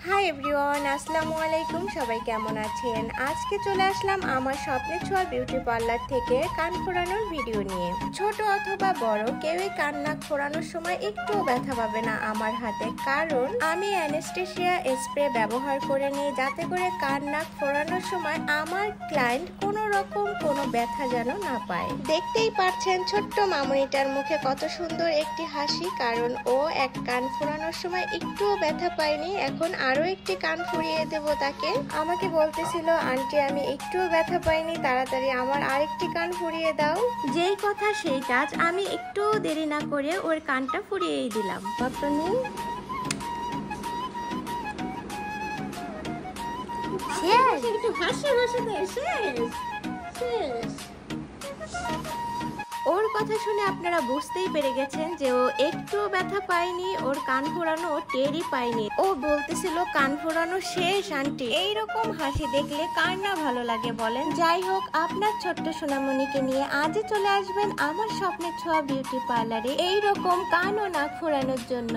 Hi everyone, আসসালামু আলাইকুম। সবাই কেমন আছেন? আজকে চলে আসলাম আমার স্বপ্নের ছোঁয়া বিউটি পার্লার থেকে কান ফোড়ানোর ভিডিও নিয়ে। ছোট অথবা বড় কেউই কান নাক ফোড়ানোর সময় একটুও ব্যথা পাবে না আমার হাতে, কারণ আমি অ্যানেস্থেসিয়া স্প্রে ব্যবহার করে নিই, যাতে করে কান নাক ফোড়ানোর সময় আমার ক্লায়েন্ট কোনো রকম কোনো ব্যথা যেন না পায়। দেখতেই পাচ্ছেন ছোট্ট মামুনিটার মুখে কত সুন্দর একটি হাসি, কারণ ও এক কান ফোড়ানোর সময় একটুও ব্যথা পায়নি। এখন আরো একটি কান ফুরিয়ে দেব তাকে। আমাকে বলতেছিল, আন্টি আমি একটুও ব্যথা পাইনি, তাড়াতাড়ি আমার আরেকটি কান ফুরিয়ে দাও। যেই কথা সেই কাজ, আমি একটু দেরি না করে ওর কানটা ফুরিয়েই দিলাম। ওর কথা শুনে আপনারা বুঝতেই পেরে গেছেন যে ও একটু ব্যথা পায়নি, ওর কান ফোড়ানো ও টেরই পায়নি। ও বলতেছিল কান ফোড়ানো শেষ আন্টি। এইরকম হাসি দেখলে কার না ভালো লাগে বলেন? যাই হোক, আপনার ছোট্ট সোনামণিকে নিয়ে আজই চলে আসবেন আমার স্বপ্নের ছোঁয়া বিউটি পার্লারে এইরকম কান ও নাক ফোড়ানোর জন্য।